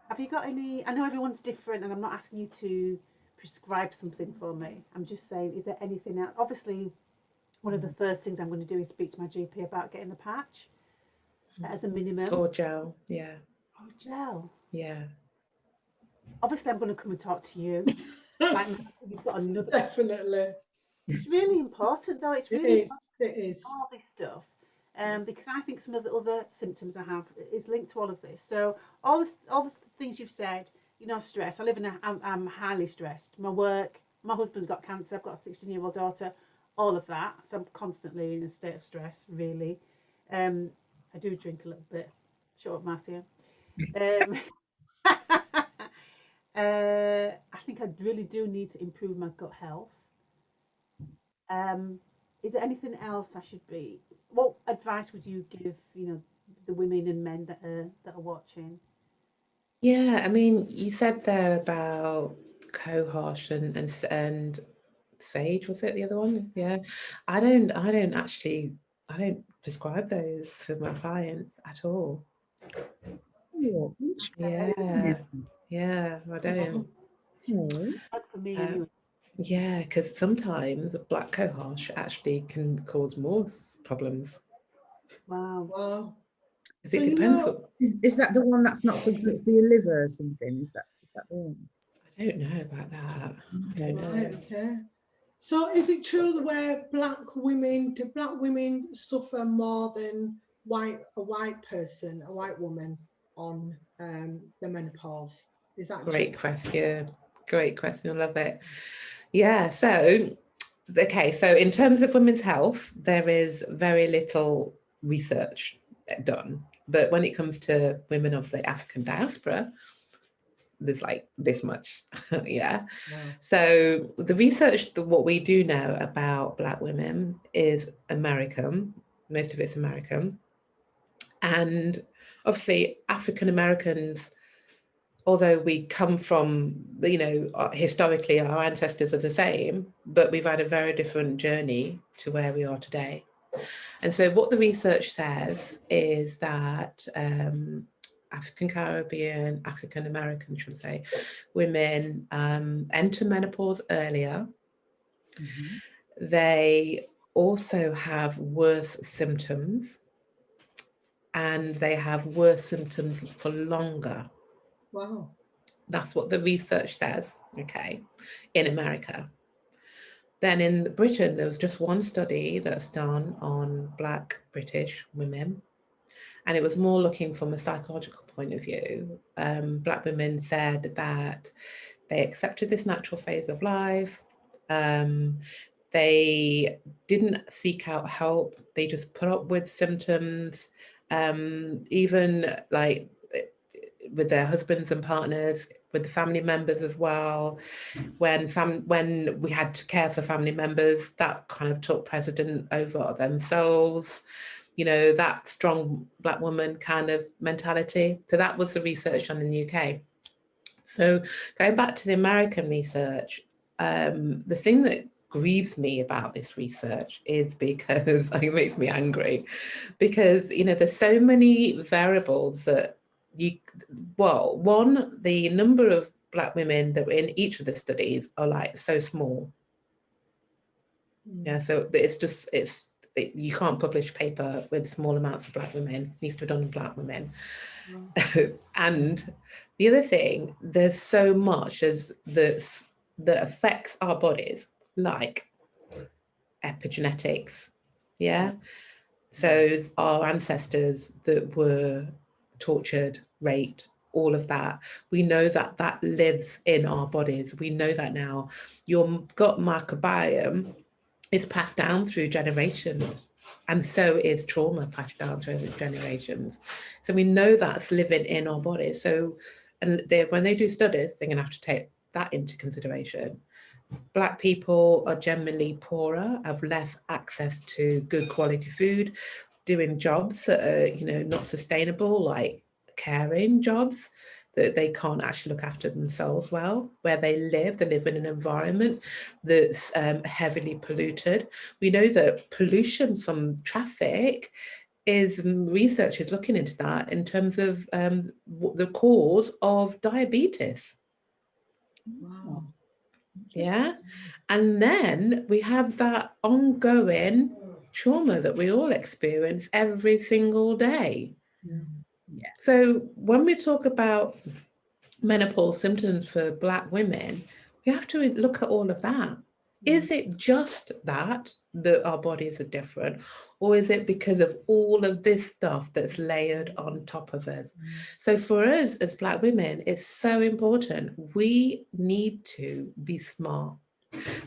Have you got any? I know everyone's different, and I'm not asking you to prescribe something for me. I'm just saying, is there anything else? Obviously, one of the first things I'm going to do is speak to my GP about getting the patch as a minimum.
Or gel, yeah.
Oh, gel.
Yeah.
Obviously, I'm going to come and talk to you. Like, you've got another.
Definitely.
It's really important, though. It's really important.
It is.
All this stuff. Because I think some of the other symptoms I have is linked to all of this. So all the things you've said, you know, stress. I'm highly stressed. My work, my husband's got cancer. I've got a 16-year-old daughter. All of that. So I'm constantly in a state of stress. Really. I do drink a little bit. Shut up, Marcia. I think I really do need to improve my gut health. Is there anything else I should be? What advice would you give, you know, the women and men that are watching?
Yeah, I mean, you said there about cohosh and sage, was it the other one? Yeah. I don't prescribe those for my clients at all.
Oh,
Yeah. Yeah, I don't.
For me, anyway.
Yeah, because sometimes black cohosh actually can cause more problems.
Wow.
Wow.
So it depends.
Is that the one that's not so good for your liver or something? Is that the one?
I don't know about that. I don't know.
Right, okay. So is it true that where do black women suffer more than a white woman on the menopause? Is that
Great question. Great question. I love it. Yeah, so okay, so in terms of women's health, there is very little research done. But when it comes to women of the African diaspora, there's like this much. Yeah.
Wow.
So the research, what we do know about Black women is American. Most of it's American. And obviously African Americans, although we come from, you know, historically our ancestors are the same, but we've had a very different journey to where we are today. And so what the research says is that African Caribbean, African American, should I say, women enter menopause earlier. Mm-hmm. They also have worse symptoms, and they have worse symptoms for longer.
Wow.
That's what the research says, okay, in America. Then in Britain, there was just one study that's done on Black British women, and it was more looking from a psychological point of view. Black women said that they accepted this natural phase of life. They didn't seek out help. They just put up with symptoms, even like with their husbands and partners, with the family members as well. When we had to care for family members, that kind of took precedent over themselves. You know, that strong Black woman kind of mentality. So that was the research done in the UK. So going back to the American research, the thing that grieves me about this research is because it makes me angry, because, you know, there's so many variables that one, the number of Black women that were in each of the studies are like so small. Yeah, so you can't publish paper with small amounts of Black women. It needs to be done on Black women. And the other thing, there's so much that affects our bodies, like epigenetics. Yeah. So our ancestors that were tortured, raped, all of that, we know that that lives in our bodies. We know that now. Your gut microbiome is passed down through generations, and so is trauma passed down through those generations. So we know that's living in our bodies. So, and when they do studies, they're going to have to take that into consideration. Black people are generally poorer, have less access to good quality food, doing jobs that are, you know, not sustainable, like caring jobs, that they can't actually look after themselves well. Where they live in an environment that's heavily polluted. We know that pollution from traffic research is looking into that in terms of the cause of diabetes.
Wow.
Yeah. And then we have that ongoing trauma that we all experience every single day.
Yeah.
So when we talk about menopausal symptoms for Black women, we have to look at all of that. Is it just that our bodies are different, or is it because of all of this stuff that's layered on top of us? So for us as Black women, it's so important. We need to be smart.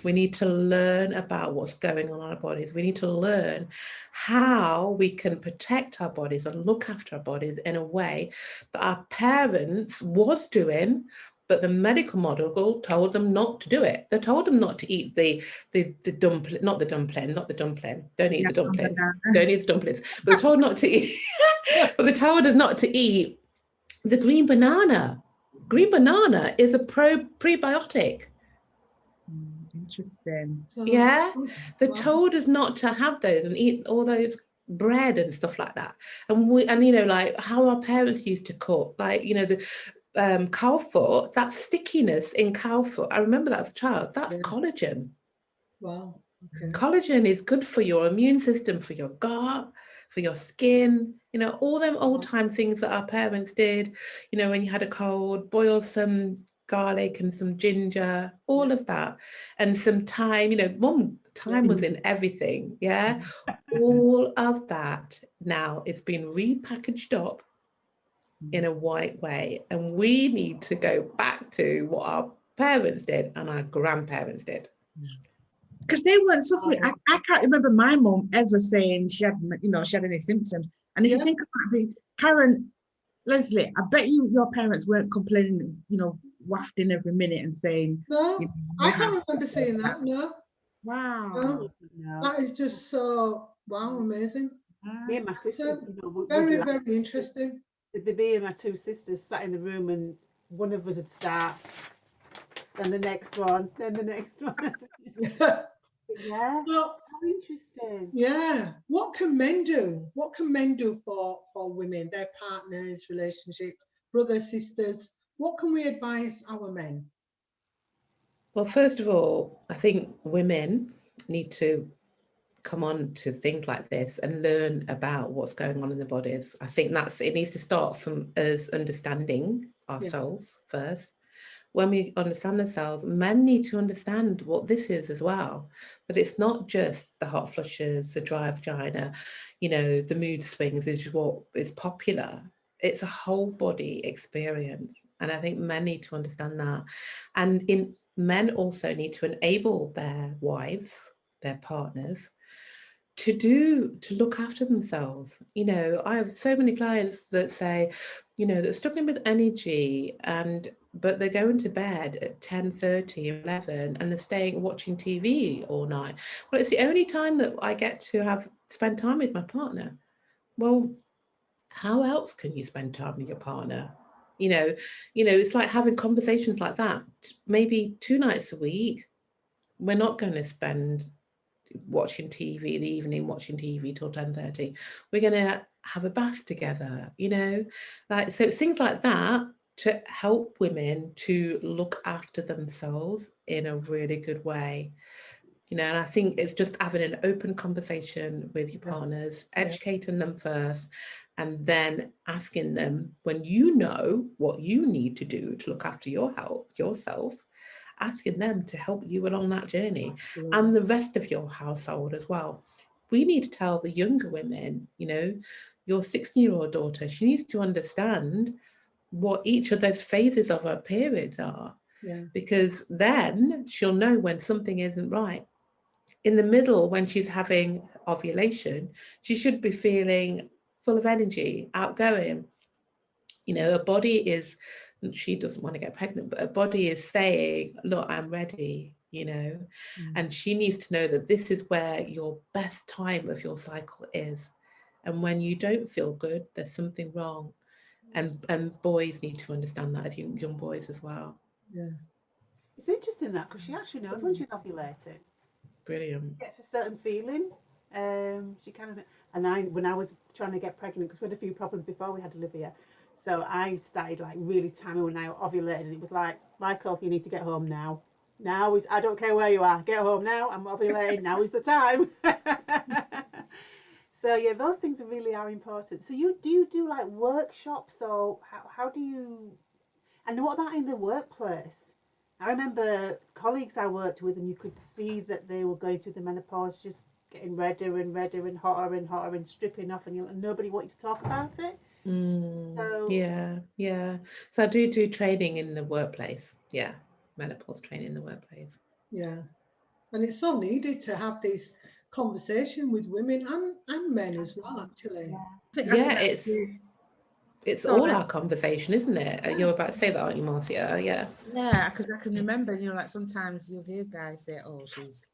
We need to learn about what's going on in our bodies. We need to learn how we can protect our bodies and look after our bodies in a way that our parents was doing, but the medical model told them not to do it. They told them not to eat the dumpling, not the dumpling. Don't eat the dumpling. Don't eat the dumplings. But they told not to eat. But they told us not to eat the green banana. Green banana is a prebiotic.
Interesting.
Yeah, they told us not to have those and eat all those bread and stuff like that. And you know, like how our parents used to cook, like, you know, the cow foot, that stickiness in cow foot. I remember that as a child. That's collagen.
Wow. Okay.
Collagen is good for your immune system, for your gut, for your skin, you know, all them old time things that our parents did, you know, when you had a cold, boil some garlic and some ginger, all of that, and some thyme, you know, thyme was in everything. Yeah. All of that now it's been repackaged up in a white way. And we need to go back to what our parents did and our grandparents did.
Because they weren't suffering. I can't remember my mom ever saying she had, you know, she had any symptoms. And if you think about Karen, Leslie, I bet your parents weren't complaining, you know, wafting every minute and saying.
No,
You know,
I can't remember saying that. No.
Wow.
No. That is just so amazing.
Me and my sister, you know,
very interesting.
It'd be me and my two sisters sat in the room, and one of us would start, then the next one, then the next one. Yeah,
well,
how interesting.
Yeah. What can men do? What can men do for women, their partners, relationships, brothers, sisters? What can we advise our men?
Well, first of all, I think women need to come on to things like this and learn about what's going on in their bodies. I think it needs to start from us understanding ourselves first. When we understand ourselves, men need to understand what this is as well, that it's not just the hot flushes, the dry vagina, you know, the mood swings is what is popular. It's a whole body experience. And I think men need to understand that. And men also need to enable their wives, their partners, to look after themselves. You know, I have so many clients that say, you know, they're struggling with energy but they're going to bed at 10:30, 11, and they're staying watching TV all night. Well, it's the only time that I get to spend time with my partner. Well, how else can you spend time with your partner? You know, it's like having conversations like that, maybe 2 nights a week, we're not going to spend watching TV the evening, watching TV till 10:30. We're going to have a bath together, you know, like, so things like that to help women to look after themselves in a really good way. You know, and I think it's just having an open conversation with your partners, educating them first, and then asking them, when you know what you need to do to look after your health, yourself, asking them to help you along that journey.
Absolutely.
And the rest of your household as well. We need to tell the younger women, you know, your 16-year-old daughter, she needs to understand what each of those phases of her periods are.
Yeah.
Because then she'll know when something isn't right. In the middle, when she's having ovulation, she should be feeling full of energy, outgoing. You know, her body is, she doesn't want to get pregnant, but her body is saying, look, I'm ready, you know, and she needs to know that this is where your best time of your cycle is. And when you don't feel good, there's something wrong. And boys need to understand that, as young boys as well.
Yeah.
It's interesting that, because she actually knows when she's ovulating.
Brilliant.
She gets a certain feeling. She kind of, and when I was trying to get pregnant, because we had a few problems before we had Olivia, so I started like really timing when I ovulated, and it was like, Michael, you need to get home now. Now is, I don't care where you are, get home now. I'm ovulating. Now is the time. So yeah, those things really are important. So do you do like workshops, or how do you? And what about in the workplace? I remember colleagues I worked with, and you could see that they were going through the menopause, just getting redder and redder and hotter and stripping off, and nobody wanted to talk about it. So
Yeah. So I do training in the workplace. Yeah, menopause training in the workplace.
Yeah. And it's so needed to have this conversation with women and men as well, actually.
Yeah, it's all our conversation, isn't it? You're about to say that, aren't you, Marcia? Yeah.
Yeah, because I can remember, you know, like sometimes you'll hear guys say, "Oh, she's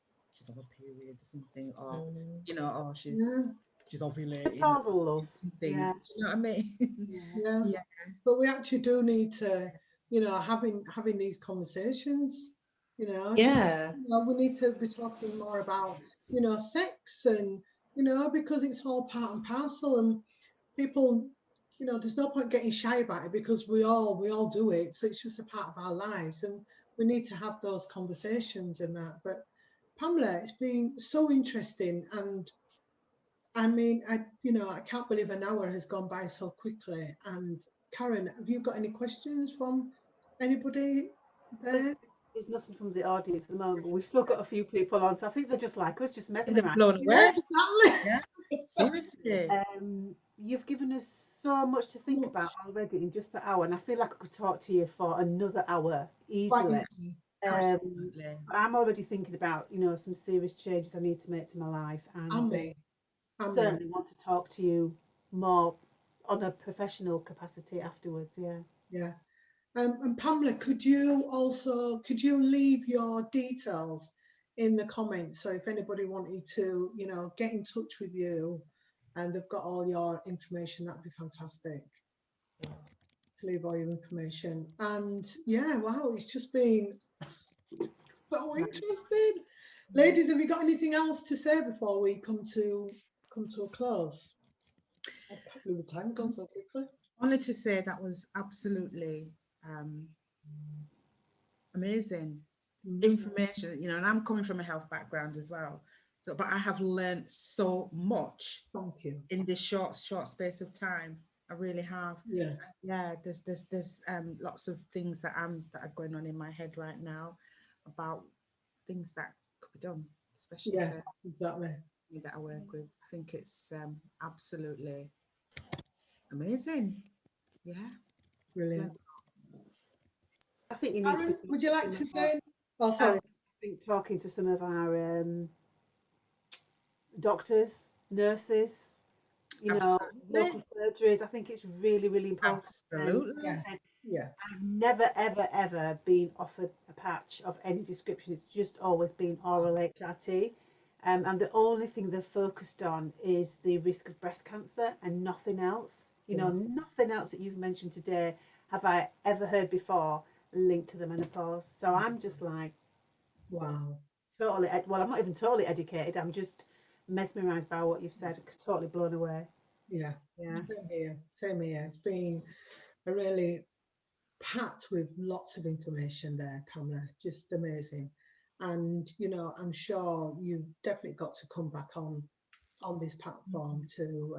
on a period or something," or you know, "Oh, she's ovulating,"
menopausal love.
something.
Yeah.
You know what I mean?
Yeah.
Yeah.
But we actually do need to, you know, having these conversations, you know, just,
Yeah.
you know, we need to be talking more about, you know, sex, and, you know, because it's all part and parcel, and people, you know, there's no point getting shy about it, because we all do it. So it's just a part of our lives, and we need to have those conversations and that. But Pamela, it's been so interesting, and I mean, I can't believe an hour has gone by so quickly. And Karen, have you got any questions from anybody there?
There's nothing from the audience at the moment, but we've still got a few people on, so I think they're just like us, just
They're
mesmerised.
blown
Yeah,
away.
exactly.
Yeah, seriously.
You've given us so much to think about already in just the hour, and I feel like I could talk to you for another hour
Quite
easily.
easy.
Absolutely.
I'm already thinking about, you know, some serious changes I need to make to my life, and certainly want to talk to you more on a professional capacity afterwards. Yeah.
Yeah. And Pamela, could you leave your details in the comments? So if anybody wanted to, you know, get in touch with you and they've got all your information, that'd be fantastic. Leave all your information. And yeah, wow, it's just been so interesting. Ladies, have you got anything else to say before we come to a close? I can't believe the time gone so quickly.
Wanted to say that was absolutely amazing information, you know, and I'm coming from a health background as well. So, but I have learned so much.
Thank you.
In this short space of time. I really have.
Yeah.
Yeah, there's lots of things that are going on in my head right now about things that could be done, especially for
exactly
me that I work with. I think it's absolutely amazing. Yeah.
Brilliant.
I think you need to be.
Would you like to say? Oh, sorry.
I think talking to some of our doctors, nurses, you know, local surgeries. I think it's really, really important.
Absolutely.
Yeah.
I've never, ever, ever been offered a patch of any description. It's just always been oral HRT. And the only thing they're focused on is the risk of breast cancer and nothing else. You know, nothing else that you've mentioned today have I ever heard before linked to the menopause. So I'm just like,
wow.
totally, well, I'm not even totally educated. I'm just mesmerised by what you've said. Totally blown away.
Yeah,
Yeah.
same here, same here. It's been a really packed with lots of information there, Pamela, just amazing. And you know, I'm sure you've definitely got to come back on this platform to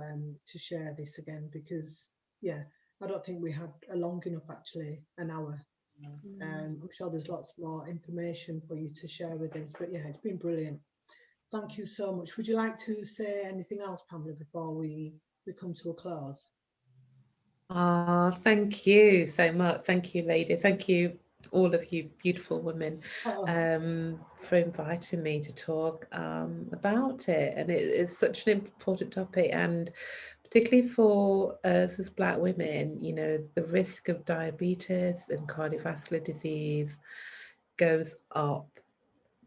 share this again, because yeah, I don't think we had a long enough, actually, an hour. I'm sure there's lots more information for you to share with us, but yeah, it's been brilliant. Thank you so much. Would you like to say anything else, Pamela, before we come to a close?
Thank you so much. Thank you, lady. Thank you, all of you beautiful women, for inviting me to talk about it. And it's such an important topic, and particularly for us as Black women, you know, the risk of diabetes and cardiovascular disease goes up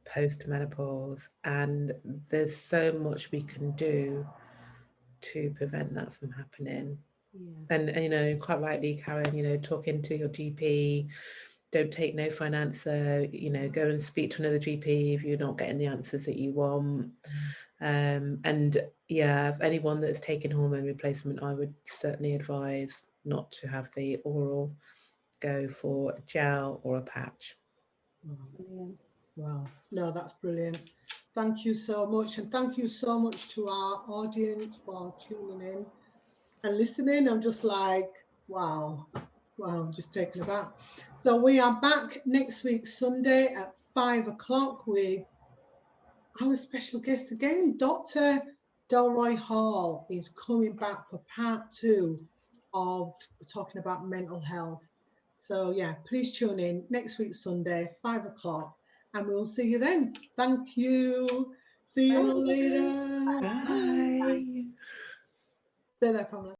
post-menopause, and there's so much we can do to prevent that from happening. And you know, quite rightly, Karen, you know, talking to your GP, don't take no for an answer, you know, go and speak to another GP if you're not getting the answers that you want. And yeah, anyone that's taken hormone replacement, I would certainly advise not to have the oral, go for a gel or a patch.
Wow, no, that's brilliant. Thank you so much, and thank you so much to our audience for tuning in and listening. I'm just like, wow, I'm just taken aback. So we are back next week, Sunday at 5 o'clock with our special guest again. Dr. Delroy Hall is coming back for part 2 of talking about mental health. So yeah, please tune in next week, Sunday, 5 o'clock, and we'll see you then. Thank you. See you all later.
Bye.
Stay there, Pamela.